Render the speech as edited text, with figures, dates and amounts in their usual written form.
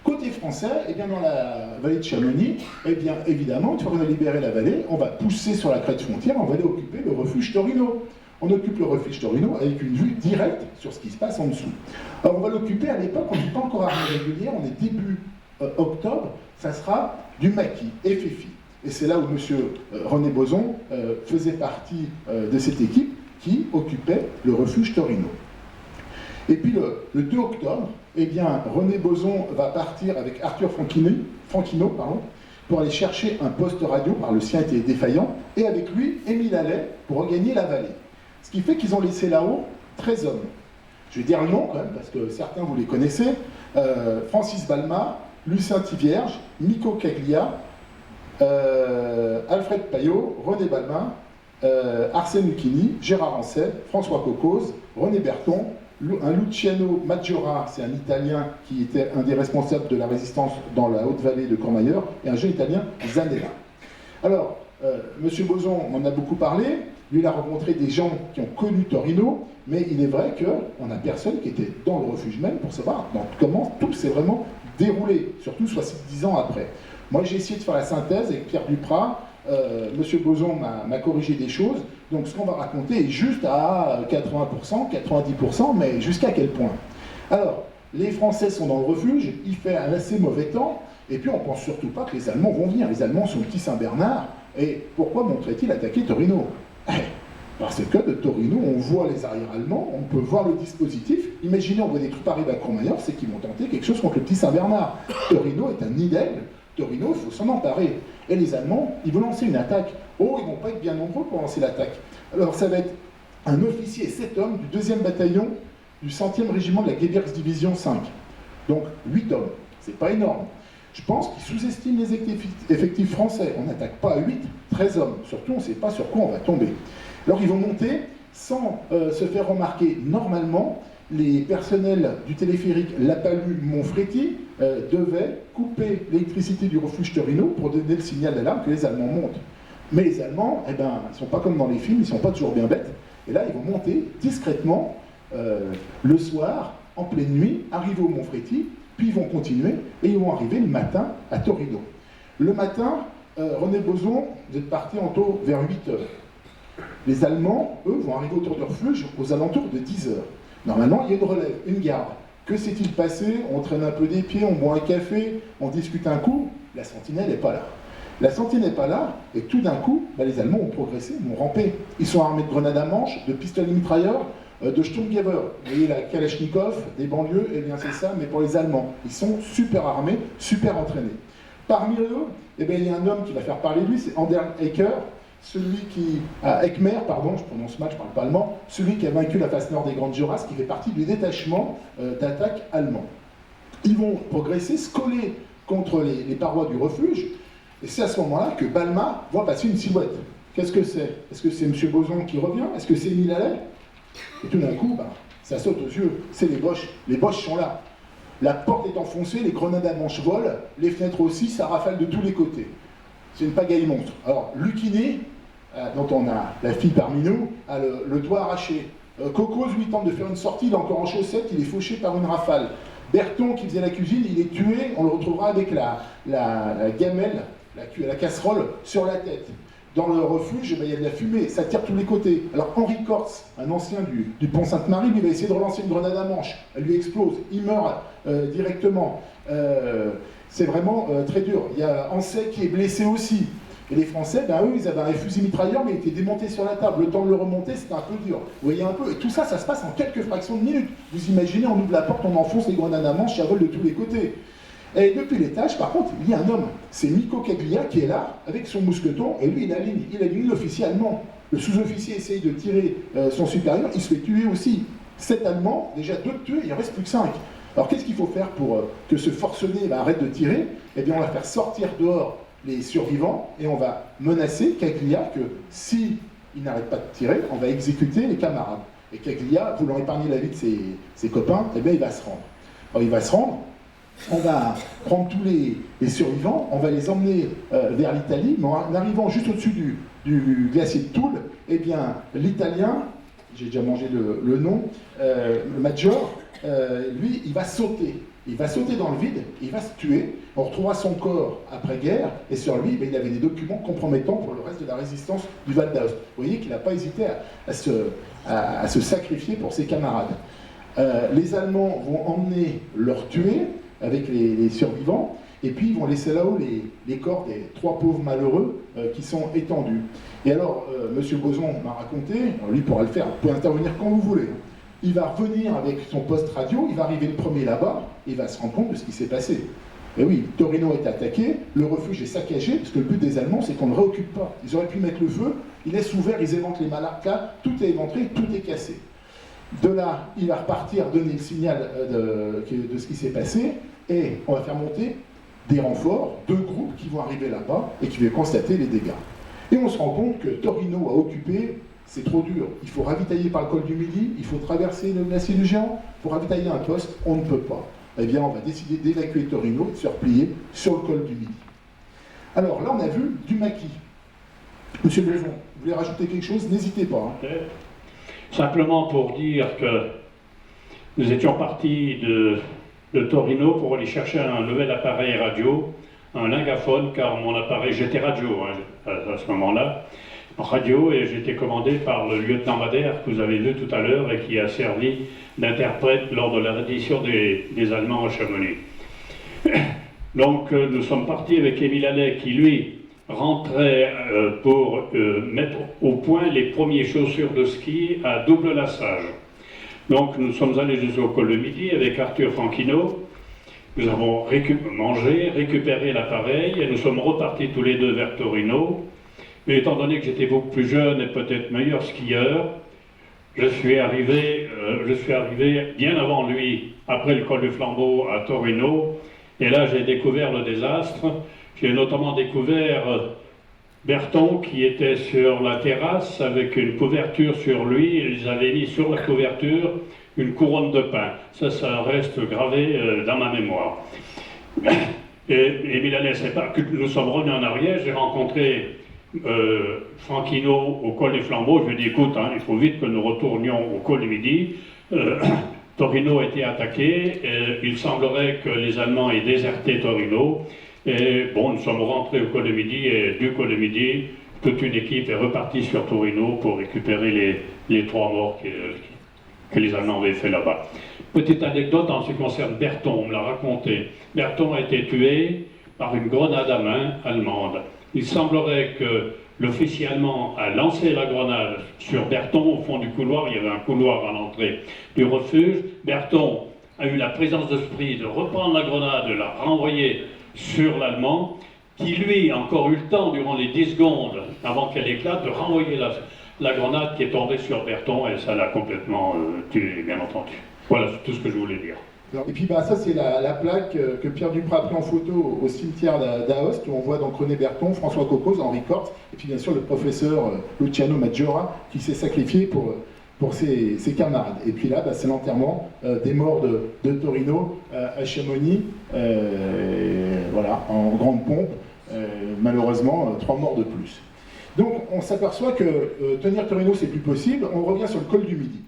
Côté français, eh bien, dans la vallée de Chamonix, eh bien, évidemment, une fois qu'on a libéré la vallée, on va pousser sur la crête frontière, on va aller occuper le refuge Torino. On occupe le refuge Torino avec une vue directe sur ce qui se passe en dessous. Alors on va l'occuper à l'époque, on n'est pas encore armée régulière, on est début octobre, ça sera du maquis, FFI. Et c'est là où M. René Boson faisait partie de cette équipe qui occupait le refuge Torino. Et puis le 2 octobre, eh bien, René Boson va partir avec Arthur Franquino, pour aller chercher un poste radio, par le sien était défaillant, et avec lui, Émile Allais, pour regagner la vallée. Ce qui fait qu'ils ont laissé là-haut 13 hommes. Je vais dire le nom quand même, parce que certains vous les connaissez. Francis Balma, Lucien Tivierge, Nico Caglia, Alfred Payot, René Balma, Arsène Lucchini, Gérard Ancel, François Cocose, René Berton, un Luciano Maggiora, c'est un Italien qui était un des responsables de la résistance dans la Haute-Vallée de Courmayeur, et un jeune Italien, Zanella. Alors, M. Boson en a beaucoup parlé, lui il a rencontré des gens qui ont connu Torino, mais il est vrai qu'on n'a personne qui était dans le refuge même pour savoir comment tout s'est vraiment déroulé, surtout 70 ans après. Moi j'ai essayé de faire la synthèse avec Pierre Duprat, M. Boson m'a corrigé des choses, donc ce qu'on va raconter est juste à 80%, 90%, mais jusqu'à quel point? Alors, les Français sont dans le refuge, il fait un assez mauvais temps, et puis on ne pense surtout pas que les Allemands vont venir. Les Allemands sont au petit Saint-Bernard, et pourquoi montraient-ils attaquer Torino? Parce que de Torino, on voit les arrières allemands, on peut voir le dispositif. Imaginez, on voit des troupes arriver à Courmayeur, c'est qu'ils vont tenter quelque chose contre le petit Saint-Bernard. Torino est un nid d'aigle. Torino, il faut s'en emparer. Et les Allemands, ils vont lancer une attaque. Oh, ils ne vont pas être bien nombreux pour lancer l'attaque. Alors ça va être un officier et 7 hommes du 2e bataillon du 100e régiment de la Gebirgsdivision 5. Donc 8 hommes, c'est pas énorme. Je pense qu'ils sous-estiment les effectifs français. On n'attaque pas à 8, 13 hommes. Surtout, on ne sait pas sur quoi on va tomber. Alors ils vont monter sans se faire remarquer. Normalement, les personnels du téléphérique La Palue-Montfréty devaient couper l'électricité du refuge Torino pour donner le signal d'alarme que les Allemands montent. Mais les Allemands, eh ben, ils ne sont pas comme dans les films, ils ne sont pas toujours bien bêtes. Et là, ils vont monter discrètement le soir, en pleine nuit, arriver au Montfréty, puis ils vont continuer et ils vont arriver le matin à Torino. Le matin, René Boson, vous êtes parti en taux vers 8 heures. Les Allemands, eux, vont arriver autour du refuge aux alentours de 10 heures. Normalement, il y a une relève, une garde. Que s'est-il passé? On traîne un peu des pieds, on boit un café, on discute un coup. La sentinelle n'est pas là. La sentinelle n'est pas là, et tout d'un coup, les Allemands ont progressé, ont rampé. Ils sont armés de grenades à manche, de pistolets mitrailleurs, de Sturmgewehr. Vous voyez la Kalachnikov des banlieues, eh bien c'est ça, mais pour les Allemands. Ils sont super armés, super entraînés. Parmi eux, eh bien, il y a un homme qui va faire parler de lui, c'est Anders Ecker, celui qui, Eckmer, pardon, je prononce mal, je ne parle pas allemand, celui qui a vaincu la face nord des Grandes Jorasses, qui fait partie du détachement d'attaque allemand. Ils vont progresser, se coller contre les parois du refuge, et c'est à ce moment-là que Balma voit passer une silhouette. Qu'est-ce que c'est? Est-ce que c'est M. Boson qui revient? Est-ce que c'est Émile Allais? Et tout d'un coup, ça saute aux yeux, c'est les Boches. Les Boches sont là. La porte est enfoncée, les grenades à manche volent, les fenêtres aussi, ça rafale de tous les côtés. C'est une pagaille monstre. Alors, Lucchini, dont on a la fille parmi nous, a le doigt arraché. Cocos lui tente de faire une sortie, il est encore en chaussettes, il est fauché par une rafale. Berton, qui faisait la cuisine, il est tué, on le retrouvera avec la gamelle, la casserole sur la tête. Dans le refuge, il y a de la fumée, ça tire de tous les côtés. Alors Henri Kortz, un ancien du pont Sainte-Marie, lui va essayer de relancer une grenade à manche. Elle lui explose, il meurt directement. C'est vraiment très dur. Il y a Ancet qui est blessé aussi. Et les Français, eux, ils avaient un fusil mitrailleur, mais il était démonté sur la table. Le temps de le remonter, c'était un peu dur. Vous voyez un peu. Et tout ça, ça se passe en quelques fractions de minutes. Vous imaginez, on ouvre la porte, on enfonce les grenades à manche, ça vole de tous les côtés. Et depuis l'étage, par contre, il y a un homme. C'est Nico Caglia qui est là, avec son mousqueton, et lui, il aligne l'officier allemand. Le sous-officier essaye de tirer son supérieur, il se fait tuer aussi. 7 Allemands, déjà 2 tués, il en reste plus que 5. Alors qu'est-ce qu'il faut faire pour que ce forcené arrête de tirer? Eh bien, on va faire sortir dehors les survivants et on va menacer Caglia que si il n'arrête pas de tirer, on va exécuter les camarades. Et Caglia, voulant épargner la vie de ses copains, eh bien, il va se rendre. Alors, il va se rendre, on va prendre tous les survivants, on va les emmener vers l'Italie, mais en arrivant juste au-dessus du glacier de Toul, eh bien, l'Italien, j'ai déjà mangé le nom, le Major, lui, il va sauter. Il va sauter dans le vide, il va se tuer, on retrouvera son corps après-guerre, et sur lui, il avait des documents compromettants pour le reste de la résistance du Val d'Aoste. Vous voyez qu'il n'a pas hésité à se sacrifier pour ses camarades. Les Allemands vont emmener leurs tués avec les survivants, et puis ils vont laisser là-haut les corps des 3 pauvres malheureux qui sont étendus. Et alors, M. Boson m'a raconté, lui pourra le faire, vous pouvez intervenir quand vous voulez. Il va revenir avec son poste radio, il va arriver le premier là-bas, et il va se rendre compte de ce qui s'est passé. Et oui, Torino est attaqué, le refuge est saccagé, parce que le but des Allemands, c'est qu'on ne réoccupe pas. Ils auraient pu mettre le feu, ils laissent ouvert, ils éventrent les Malaccas, tout est éventré, tout est cassé. De là, il va repartir, donner le signal de ce qui s'est passé, et on va faire monter des renforts, 2 groupes qui vont arriver là-bas, et qui vont constater les dégâts. Et on se rend compte que Torino a occupé. C'est trop dur. Il faut ravitailler par le col du Midi, il faut traverser le glacier du Géant. Pour ravitailler un poste, on ne peut pas. Eh bien, on va décider d'évacuer Torino et de se replier sur le col du Midi. Alors là, on a vu du maquis. Monsieur Boson, vous voulez rajouter quelque chose? N'hésitez pas. Hein. Simplement pour dire que nous étions partis de Torino pour aller chercher un nouvel appareil radio, un lingaphone, car mon appareil, j'étais radio à ce moment-là, radio, et j'étais commandé par le lieutenant Madère que vous avez vu tout à l'heure et qui a servi d'interprète lors de la reddition des Allemands à Chamonix. Donc nous sommes partis avec Émile Allais qui lui rentrait pour mettre au point les premières chaussures de ski à double lassage. Donc nous sommes allés jusqu'au col de Midi avec Arthur Franquino. Nous avons mangé, récupéré l'appareil et nous sommes repartis tous les deux vers Torino. Mais étant donné que j'étais beaucoup plus jeune et peut-être meilleur skieur, je suis arrivé bien avant lui, après le col du Flambeau à Torino, et là j'ai découvert le désastre. J'ai notamment découvert Berton qui était sur la terrasse avec une couverture sur lui, et ils avaient mis sur la couverture une couronne de pin. Ça reste gravé dans ma mémoire. Et Émile Allais, c'est pas que nous sommes revenus en arrière, j'ai rencontré Franquino au col des Flambeaux. Je lui ai dit, écoute, il faut vite que nous retournions au col du Midi. Torino a été attaqué, il semblerait que les Allemands aient déserté Torino, et bon, nous sommes rentrés au col du Midi, et du col du Midi, toute une équipe est repartie sur Torino pour récupérer les 3 morts que les Allemands avaient fait là-bas. Petite anecdote en ce qui concerne Berton, on me l'a raconté. Berton a été tué par une grenade à main allemande. Il semblerait que l'officier allemand a lancé la grenade sur Berton au fond du couloir. Il y avait un couloir à l'entrée du refuge. Berton a eu la présence d'esprit de reprendre la grenade, de la renvoyer sur l'Allemand, qui lui a encore eu le temps, durant les 10 secondes avant qu'elle éclate, de renvoyer la grenade qui est tombée sur Berton, et ça l'a complètement tué, bien entendu. Voilà, c'est tout ce que je voulais dire. Et puis ça c'est la plaque que Pierre Duprat a pris en photo au cimetière d'Aoste, où on voit donc René Berton, François Cocos, Henri Corte, et puis bien sûr le professeur Luciano Maggiora qui s'est sacrifié pour ses camarades. Et puis là, c'est l'enterrement des morts de Torino à Chamonix, voilà, en grande pompe. Malheureusement, 3 morts de plus. Donc on s'aperçoit que tenir Torino c'est plus possible, on revient sur le col du Midi.